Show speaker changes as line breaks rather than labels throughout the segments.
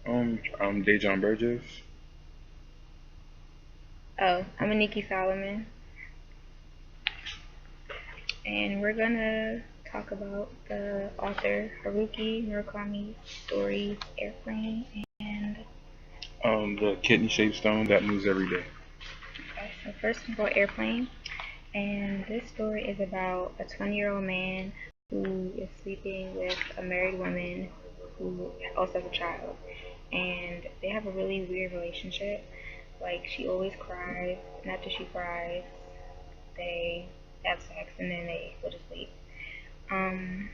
I'm Dejon Burgess.
Oh, I'm Aniki Solomon, and we're gonna talk about the author Haruki Murakami's stories, Airplane, and
The kidney-shaped stone that moves every day.
okay, so first of all, Airplane, and this story is about a 20-year-old man who is sleeping with a married woman who also has a child, and they have a really weird relationship. Like she always cries, and after she cries, they have sex, and then they go to sleep. Um,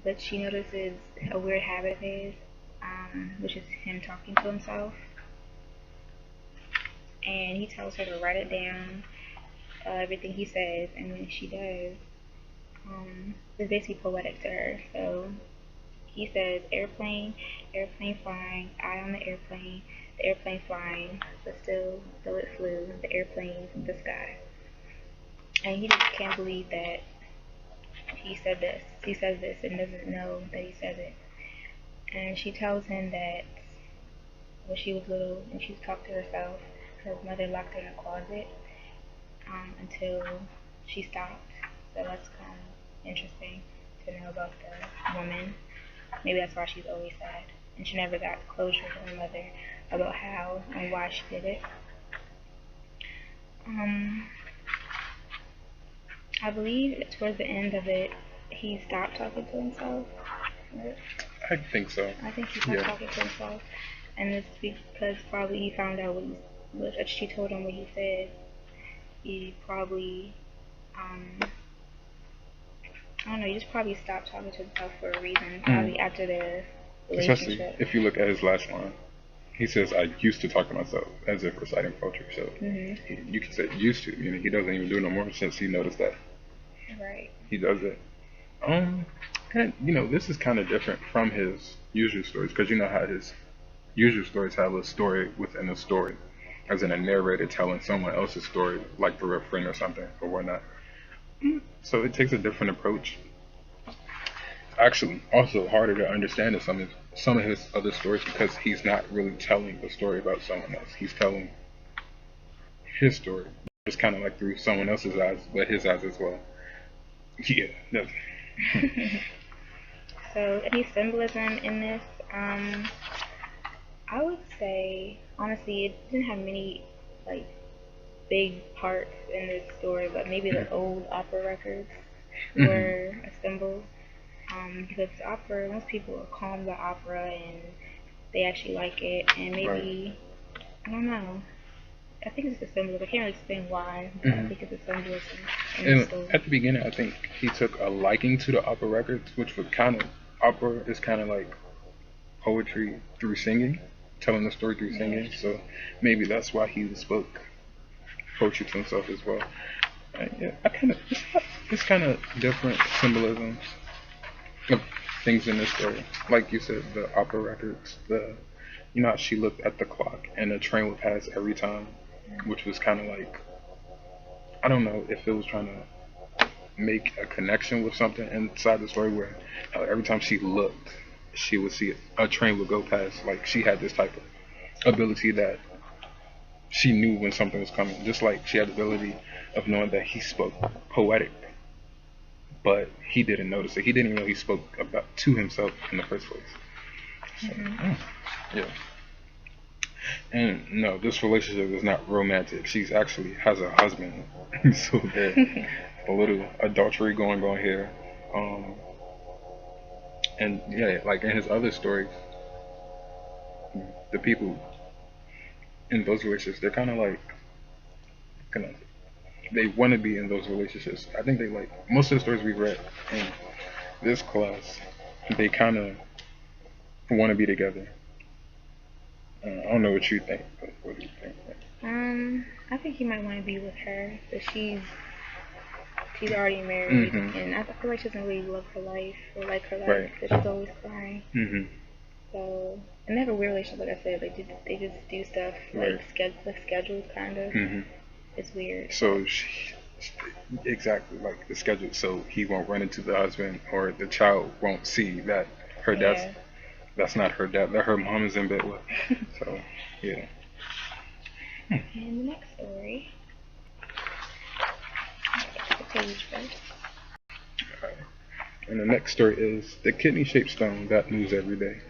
but she notices a weird habit of his, which is him talking to himself. And he tells her to write it down, everything he says, and when she does, it's basically poetic to her. So he says, airplane, airplane flying, eye on the airplane flying, but still, though it flew, the airplane's in the sky. And he just can't believe that he said this. He says this and doesn't know that he says it. And she tells him that when she was little and she talked to herself, her mother locked her in a closet until she stopped. So that's kind of interesting to know about the woman. Maybe that's why she's always sad. And she never got closure from her mother about how and why she did it. Um, I believe towards the end of it, he stopped talking to himself. Right?
I think so.
I think he stopped
Yeah.
talking to himself, and it's because probably he found out what she told him what he said. He probably, I don't know, he just probably stopped talking to himself for a reason,
Mm.
probably after their
Especially
relationship.
if you look at his last line. He says, "I used to talk to myself," as if reciting poetry. So you can say used to. You know, he doesn't even do it no more since he noticed that
Right.
he does it. Um, and this is kind of different from his usual stories because you know how his usual stories have a story within a story, as in a narrator telling someone else's story, like through a friend or something or whatnot. So it takes a different approach. Actually, also harder to understand in some of his other stories because he's not really telling the story about someone else. He's telling his story, just kind of like through someone else's eyes, but his eyes as well. Yeah, that's,
So, any symbolism in this? I would say, honestly, it didn't have many, like, big parts in this story, but maybe the old opera records
hmm
were a symbol. Because opera, most people are calm about opera and they actually like it, and
right.
maybe I don't know. I think it's a symbolism. I can't really explain why, but I
hmm
think it's a symbolism in the
And
story.
at the beginning, I think he took a liking to the opera records, which was kind of opera is kind of like poetry through singing, telling the story through
Yeah.
singing. So maybe that's why he spoke poetry to himself as well. Yeah, I kind of it's kind of different symbolisms of things in this story. Like you said, the opera records, the how she looked at the clock and the train would pass every time, which was kind of like I don't know if it was trying to make a connection with something inside the story where how every time she looked, she would see a train would go past. Like she had this type of ability that she knew when something was coming, just like she had the ability of knowing that he spoke poetic, but he didn't notice it. He didn't even know he spoke about to himself in the first place. So, yeah. And no, this relationship is not romantic. She's actually has a husband, so there's a little adultery going on here. Um, and yeah, like in his other stories, the people in those relationships, they're kind of like, kind of, they want to be in those relationships. I think they like most of the stories we read in this class, they kind of want to be together. I don't know what you think, but what do you think?
I think he might want to be with her, but she's already married,
Mm-hmm.
and I feel like she doesn't really love her life or like her life
Right.
because she's always crying.
Mm-hmm.
So, and they have a weird relationship, like I said. They just do stuff
Right.
like scheduled kind of.
Mm-hmm.
It's weird, but
So exactly like the schedule, so he won't run into the husband or the child won't see that her dad's
yeah.
that's not her dad, that her mom is in bed with. So, yeah.
And the next story. The page first.
Alright. And the next story is the kidney-shaped stone that moves every day.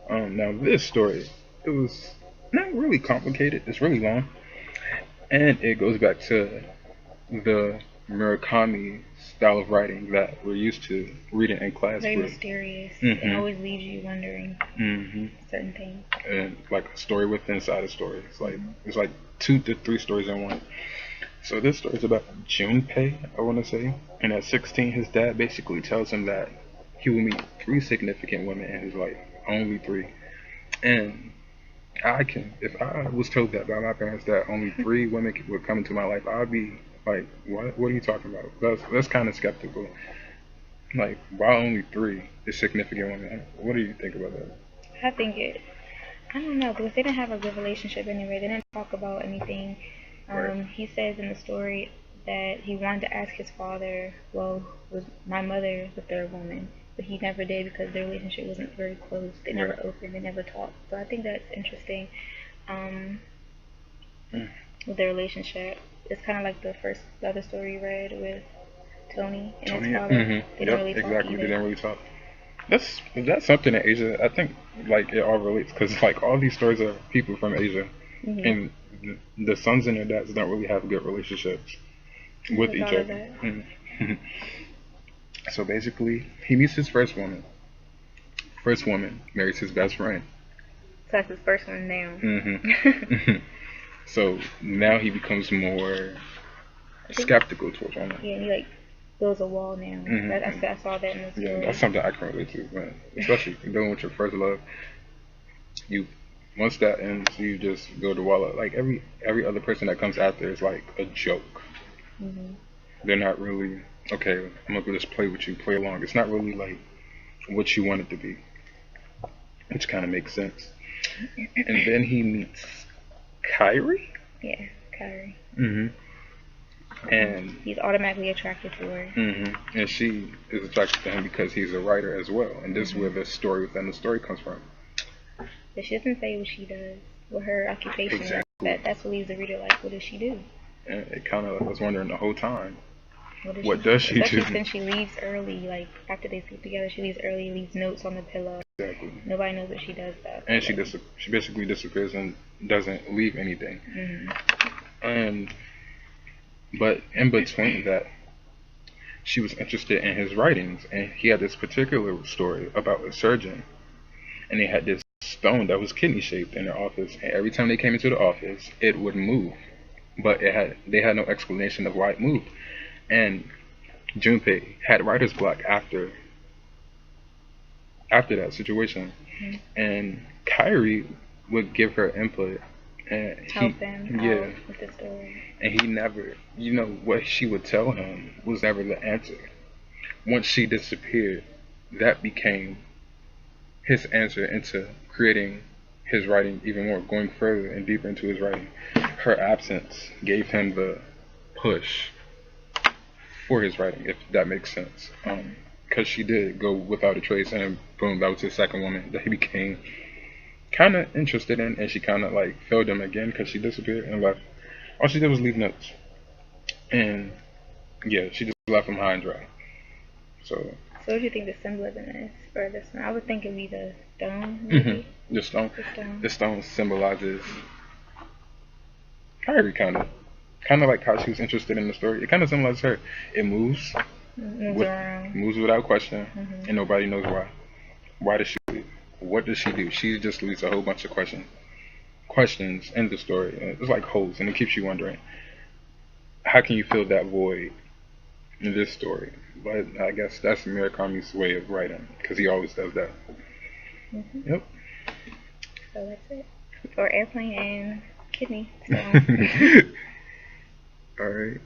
Now this story, it was not really complicated. It's really long, and it goes back to the Murakami style of writing that we're used to reading in class.
Very mysterious.
Mm-hmm.
It always leaves you wondering certain things.
And like a story within inside a story. It's like 2 to 3 stories in one. So this story is about Junpei, I want to say. And at 16, his dad basically tells him that he will meet 3 significant women in his life, only 3. And if I was told that by my parents that only 3 women would come into my life, I'd be like, what? What are you talking about? That's kind of skeptical. Like, why only 3 is significant women? What do you think about that?
I don't know, because they didn't have a good relationship anyway. They didn't talk about anything.
Right.
He says in the story that he wanted to ask his father, well, was my mother the 3rd woman? But he never did because their relationship wasn't very close. They never
Right.
opened, they never talked. So I think that's interesting.
Mm.
With their relationship, it's kind of like the other story you read with Tony and his father.
Mm-hmm.
They didn't really talk
exactly.
either.
They didn't really talk. That's something in Asia. I think like it all relates because like all these stories are people from Asia, and the sons and their dads don't really have good relationships with each other. So basically, he meets his first woman. First woman marries his best friend.
So that's his first one now.
So now he becomes more skeptical towards women.
Yeah, and he like builds a wall now. I saw that in the story.
Yeah, that's something I can relate to, man. Especially dealing with your first love. Once that ends, you just build a wall up. Like every other person that comes after is like a joke. They're not really okay. I'm gonna just play with you, play along. It's not really like what you want it to be, which kind of makes sense. And then he meets Kyrie.
Yeah, Kyrie.
And
he's automatically attracted to her.
And she is attracted to him because he's a writer as well. And this is where the story within the story comes from.
But she doesn't say what she does, what her occupation is. That's what leaves the reader like, what does she do?
And it kind of was wondering the whole time.
What does she do? Especially since she leaves early, like after they sleep together, she leaves early, leaves notes on the pillow.
Exactly.
Nobody knows that she does that.
And she basically disappears and doesn't leave anything. But in between that, she was interested in his writings, and he had this particular story about a surgeon, and they had this stone that was kidney shaped in their office, and every time they came into the office, it would move, but they had no explanation of why it moved. And Junpei had writer's block after that situation, and Kyrie would give her input and
help them out with the story.
And he never, what she would tell him was never the answer. Once she disappeared, that became his answer into creating his writing even more, going further and deeper into his writing. Her absence gave him the push for his writing, if that makes sense. Because she did go without a trace, and boom, that was his second woman that he became kind of interested in, and she kind of like failed him again because she disappeared and left. All she did was leave notes, and yeah, she just left him high and dry. So
what do you think the symbolism is for this one? I would think it'd be the stone, maybe.
The stone. The stone symbolizes Kyrie, kind of like how she was interested in the story. It kind of symbolizes her. It moves, moves without question, and nobody knows why. Why does she leave? What does she do? She just leaves a whole bunch of questions in the story. It's like holes, and it keeps you wondering, how can you fill that void in this story? But I guess that's Murakami's way of writing, because he always does that. Yep.
So that's it for Airplane and Kidney Stone.
All right.